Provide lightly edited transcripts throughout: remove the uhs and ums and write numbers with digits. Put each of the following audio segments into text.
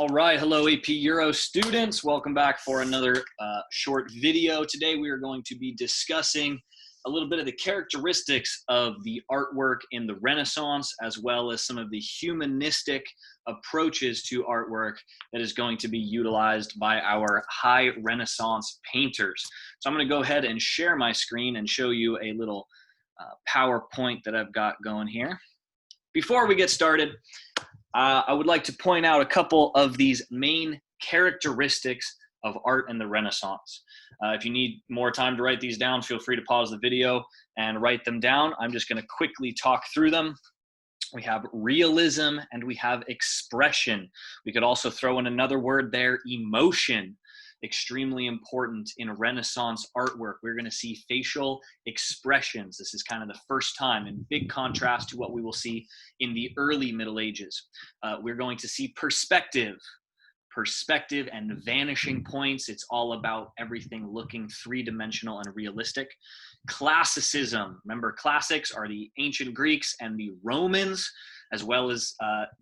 All right, hello AP Euro students. Welcome back for another short video. Today we are going to be discussing a little bit of the characteristics of the artwork in the Renaissance, as well as some of the humanistic approaches to artwork that is going to be utilized by our high Renaissance painters. So I'm going to go ahead and share my screen and show you a little PowerPoint that I've got going here. Before we get started, I would like to point out a couple of these main characteristics of art in the Renaissance. If you need more time to write these down, feel free to pause the video and write them down. I'm just going to quickly talk through them. We have realism and we have expression. We could also throw in another word there, emotion. Extremely important in Renaissance artwork. We're going to see facial expressions. This is kind of the first time, in big contrast to what we will see in the early Middle Ages. We're going to see perspective and vanishing points. It's all about everything looking three-dimensional and realistic. Classicism. Remember, classics are the ancient Greeks and the Romans, as well as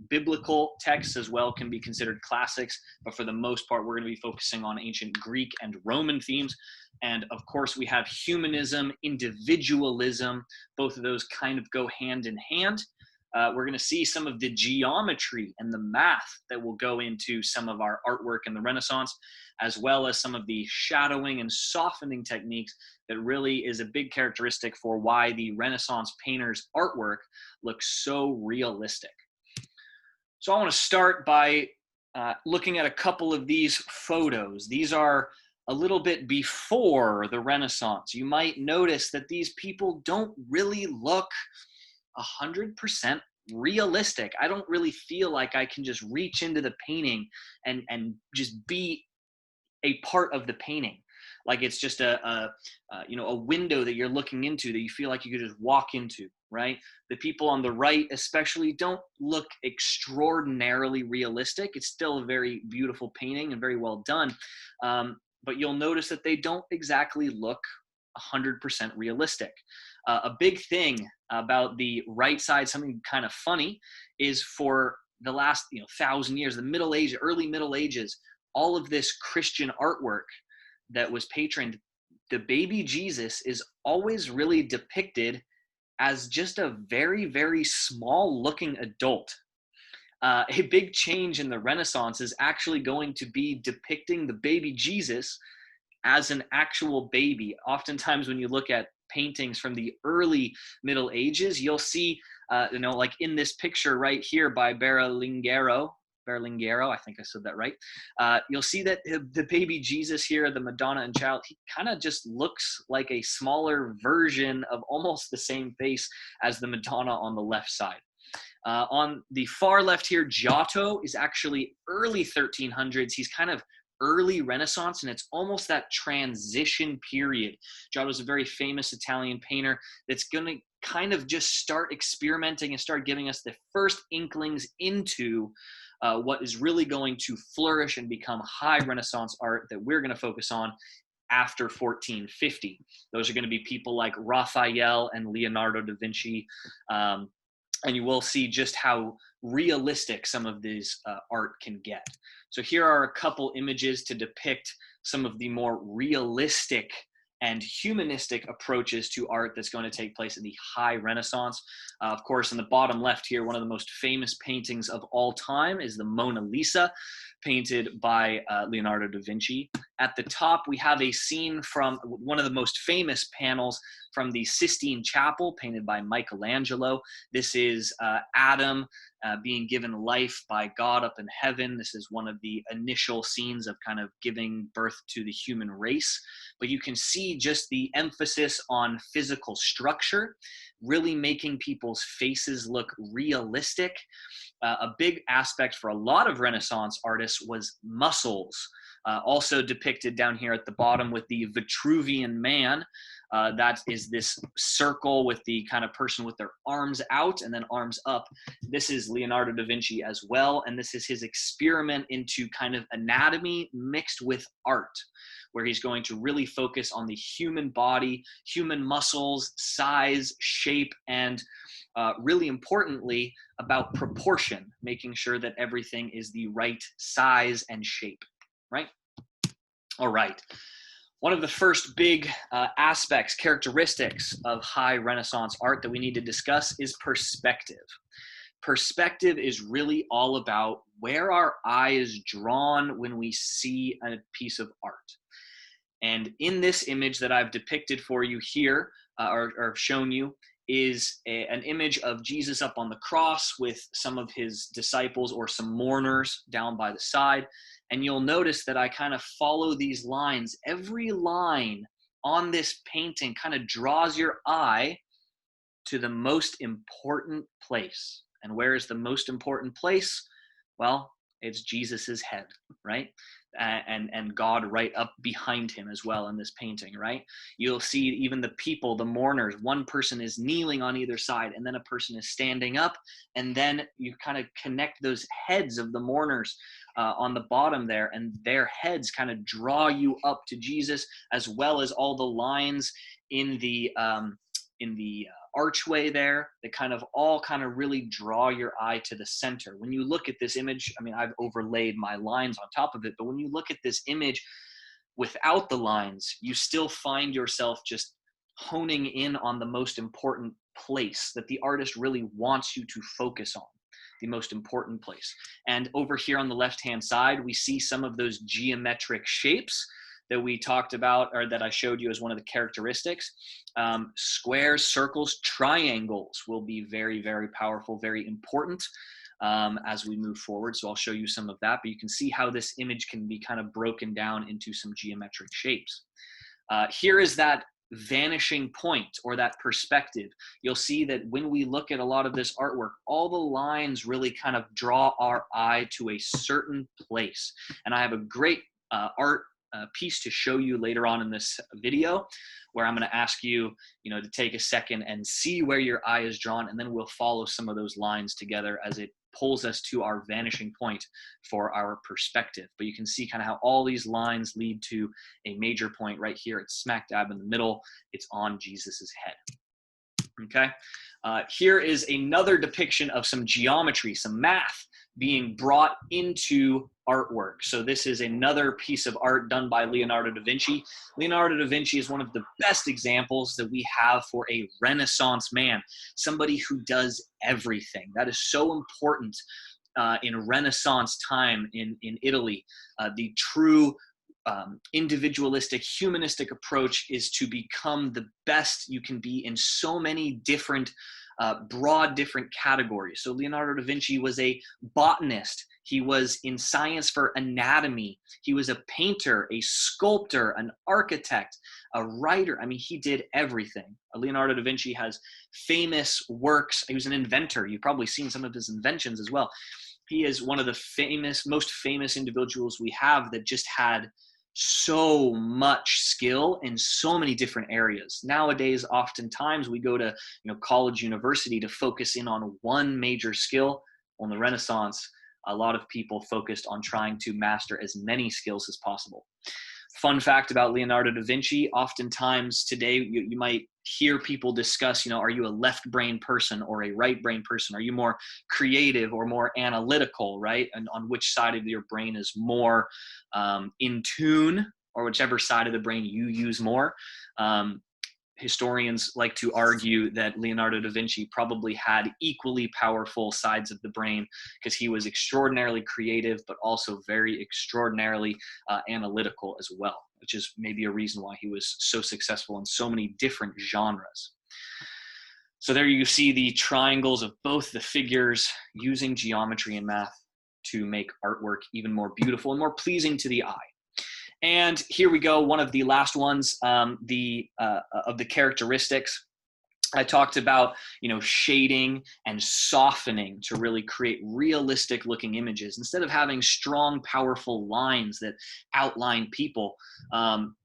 biblical texts as well can be considered classics. But for the most part, we're going to be focusing on ancient Greek and Roman themes. And of course, we have humanism, individualism. Both of those kind of go hand in hand. We're going to see some of the geometry and the math that will go into some of our artwork in the Renaissance, as well as some of the shadowing and softening techniques that really is a big characteristic for why the Renaissance painters' artwork looks so realistic. So I want to start by looking at a couple of these photos. These are a little bit before the Renaissance. You might notice that these people don't really look 100% realistic. I don't really feel like I can just reach into the painting and just be a part of the painting. Like it's just a window that you're looking into that you feel like you could just walk into, right? The people on the right especially don't look extraordinarily realistic. It's still a very beautiful painting and very well done. But you'll notice that they don't exactly look 100% realistic. A big thing about the right side, something kind of funny, is for the last 1,000 years, the Middle Age, early Middle Ages, all of this Christian artwork that was patroned, the baby Jesus is always really depicted as just a very, very small looking adult. A big change in the Renaissance is actually going to be depicting the baby Jesus as an actual baby. Oftentimes when you look at paintings from the early Middle Ages, you'll see, like in this picture right here by Berlinghiero, I think I said that right. You'll see that the baby Jesus here, the Madonna and Child, he kind of just looks like a smaller version of almost the same face as the Madonna on the left side. On the far left here, Giotto is actually early 1300s. He's kind of early Renaissance, and it's almost that transition period. Giotto is a very famous Italian painter that's going to kind of just start experimenting and start giving us the first inklings into what is really going to flourish and become high Renaissance art that we're going to focus on after 1450. Those are going to be people like Raphael and Leonardo da Vinci, and you will see just how realistic some of these art can get. So here are a couple images to depict some of the more realistic and humanistic approaches to art that's going to take place in the high Renaissance. Of course, in the bottom left here, one of the most famous paintings of all time is the Mona Lisa, painted by Leonardo da Vinci. At the top, we have a scene from one of the most famous panels from the Sistine Chapel, painted by Michelangelo. This is Adam being given life by God up in heaven. This is one of the initial scenes of kind of giving birth to the human race. But you can see just the emphasis on physical structure, really making people's faces look realistic. A big aspect for a lot of Renaissance artists was muscles, also depicted down here at the bottom with the Vitruvian Man. That is this circle with the kind of person with their arms out and then arms up. This is Leonardo da Vinci as well, and this is his experiment into kind of anatomy mixed with art, where he's going to really focus on the human body, human muscles, size, shape, and really importantly, about proportion, making sure that everything is the right size and shape, right? All right. One of the first big aspects, characteristics of high Renaissance art that we need to discuss is perspective. Perspective is really all about where our eye is drawn when we see a piece of art. And in this image that I've depicted for you here, or shown you, is an image of Jesus up on the cross with some of his disciples or some mourners down by the side. And you'll notice that I kind of follow these lines. Every line on this painting kind of draws your eye to the most important place. And where is the most important place? Well, it's Jesus's head, right? And God right up behind him as well in this painting, right? You'll see even the people, the mourners, one person is kneeling on either side, and then a person is standing up, and then you kind of connect those heads of the mourners on the bottom there, and their heads kind of draw you up to Jesus, as well as all the lines in the archway there that kind of all kind of really draw your eye to the center. When you look at this image, I mean, I've overlaid my lines on top of it, but when you look at this image without the lines, you still find yourself just honing in on the most important place that the artist really wants you to focus on, the most important place. And over here on the left-hand side, we see some of those geometric shapes that we talked about, or that I showed you as one of the characteristics. Squares, circles, triangles will be very, very powerful, very important as we move forward. So I'll show you some of that, but you can see how this image can be kind of broken down into some geometric shapes. Here is that vanishing point, or that perspective. You'll see that when we look at a lot of this artwork, all the lines really kind of draw our eye to a certain place. And I have a great art piece to show you later on in this video, where I'm going to ask you, to take a second and see where your eye is drawn, and then we'll follow some of those lines together as it pulls us to our vanishing point for our perspective. But you can see kind of how all these lines lead to a major point right here. It's smack dab in the middle. It's on Jesus's head. Okay. Here is another depiction of some geometry, some math being brought into artwork. So this is another piece of art done by Leonardo da Vinci. Leonardo da Vinci is one of the best examples that we have for a Renaissance man, somebody who does everything. That is so important in Renaissance time in Italy. The true individualistic, humanistic approach is to become the best you can be in so many different broad different categories. So Leonardo da Vinci was a botanist. He was in science for anatomy. He was a painter, a sculptor, an architect, a writer. I mean, he did everything. Leonardo da Vinci has famous works. He was an inventor. You've probably seen some of his inventions as well. He is one of the most famous individuals we have that just had so much skill in so many different areas. Nowadays, oftentimes we go to college, university to focus in on one major skill. On the Renaissance, a lot of people focused on trying to master as many skills as possible. Fun fact about Leonardo da Vinci, oftentimes today you might hear people discuss, are you a left brain person or a right brain person? Are you more creative or more analytical, right? And on which side of your brain is more in tune, or whichever side of the brain you use more. Historians like to argue that Leonardo da Vinci probably had equally powerful sides of the brain, because he was extraordinarily creative, but also very extraordinarily analytical as well, which is maybe a reason why he was so successful in so many different genres. So there you see the triangles of both the figures using geometry and math to make artwork even more beautiful and more pleasing to the eye. And here we go, one of the last ones, of the characteristics. I talked about, shading and softening to really create realistic looking images. Instead of having strong, powerful lines that outline people,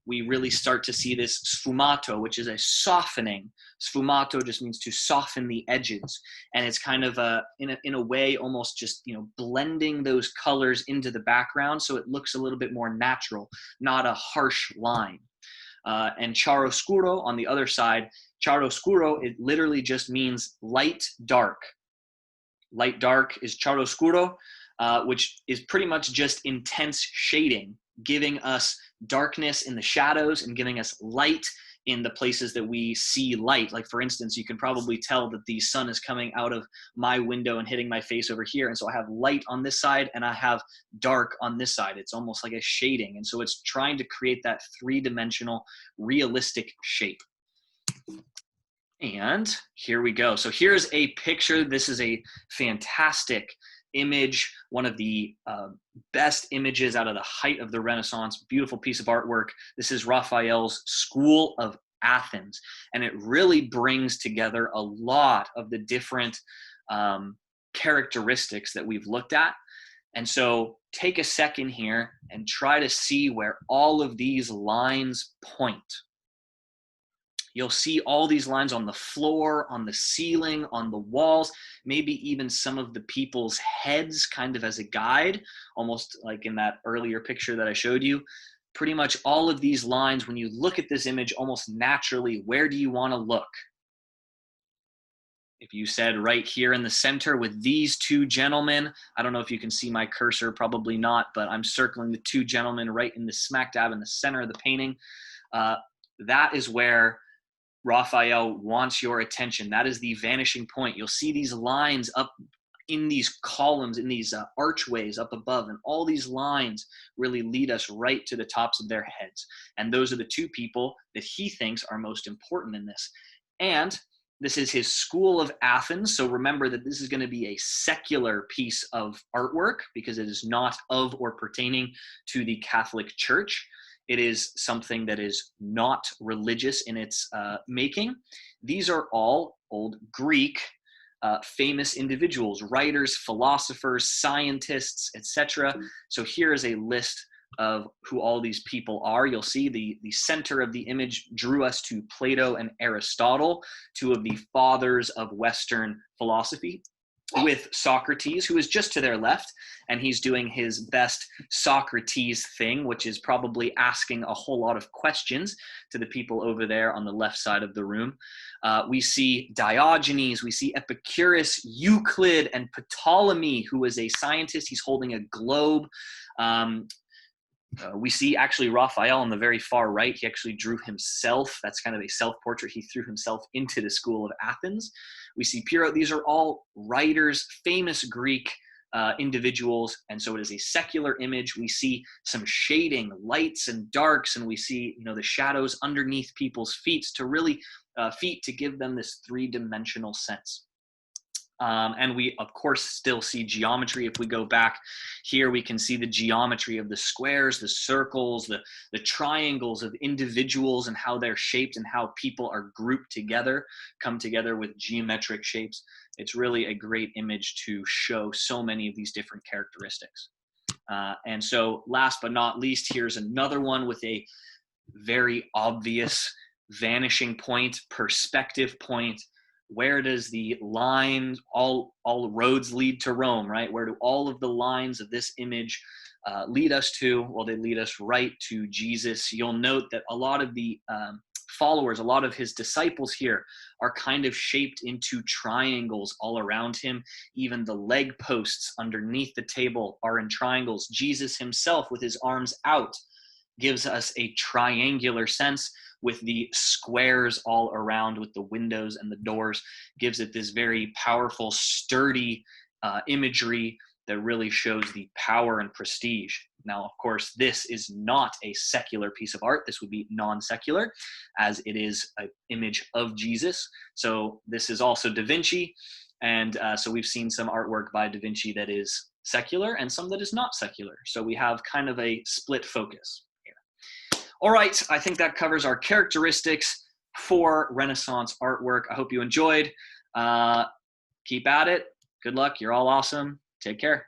we really start to see this sfumato, which is a softening. Sfumato just means to soften the edges. And it's kind of in a way, almost just, blending those colors into the background so it looks a little bit more natural, not a harsh line. And chiaroscuro on the other side, chiaroscuro, it literally just means light dark. Light dark is chiaroscuro, which is pretty much just intense shading, giving us darkness in the shadows and giving us light in the places that we see light. Like for instance, you can probably tell that the sun is coming out of my window and hitting my face over here. And so I have light on this side and I have dark on this side. It's almost like a shading. And so it's trying to create that three-dimensional realistic shape. And here we go. So here's a picture. This is a fantastic image, one of the best images out of the height of the Renaissance. Beautiful piece of artwork. This is Raphael's School of Athens, and it really brings together a lot of the different characteristics that we've looked at. And so take a second here and try to see where all of these lines point. You'll see all these lines on the floor, on the ceiling, on the walls, maybe even some of the people's heads kind of as a guide, almost like in that earlier picture that I showed you. Pretty much all of these lines, when you look at this image almost naturally, where do you want to look? If you said right here in the center with these two gentlemen, I don't know if you can see my cursor, probably not, but I'm circling the two gentlemen right in the smack dab in the center of the painting. That is where Raphael wants your attention. That is the vanishing point. You'll see these lines up in these columns, in these archways up above, and all these lines really lead us right to the tops of their heads. And those are the two people that he thinks are most important in this. And this is his School of Athens. So remember that this is going to be a secular piece of artwork because it is not of or pertaining to the Catholic Church. It is something that is not religious in its making. These are all old Greek famous individuals, writers, philosophers, scientists, etc. So here is a list of who all these people are. You'll see the center of the image drew us to Plato and Aristotle, two of the fathers of Western philosophy, with Socrates, who is just to their left, and he's doing his best Socrates thing, which is probably asking a whole lot of questions to the people over there on the left side of the room. We see Diogenes, we see Epicurus, Euclid, and Ptolemy, who is a scientist. He's holding a globe. We see actually Raphael on the very far right. He actually drew himself. That's kind of a self-portrait. He threw himself into the School of Athens. We see Pyrrho. These are all writers, famous Greek individuals, and so it is a secular image. We see some shading, lights and darks, and we see the shadows underneath people's feet to give them this three-dimensional sense. And we, of course, still see geometry. If we go back here, we can see the geometry of the squares, the circles, the triangles of individuals and how they're shaped and how people are grouped together, come together with geometric shapes. It's really a great image to show so many of these different characteristics. And so last but not least, here's another one with a very obvious vanishing point, perspective point. Where does the line, all roads lead to Rome, right? Where do all of the lines of this image lead us to? Well, they lead us right to Jesus. You'll note that a lot of the followers, a lot of his disciples here are kind of shaped into triangles all around him. Even the leg posts underneath the table are in triangles. Jesus himself with his arms out gives us a triangular sense, with the squares all around with the windows and the doors, gives it this very powerful, sturdy imagery that really shows the power and prestige. Now, of course, this is not a secular piece of art. This would be non-secular, as it is an image of Jesus. So this is also Da Vinci. And so we've seen some artwork by Da Vinci that is secular and some that is not secular. So we have kind of a split focus. All right, I think that covers our characteristics, for Renaissance artwork. I hope you enjoyed. Keep at it. Good luck. You're all awesome. Take care.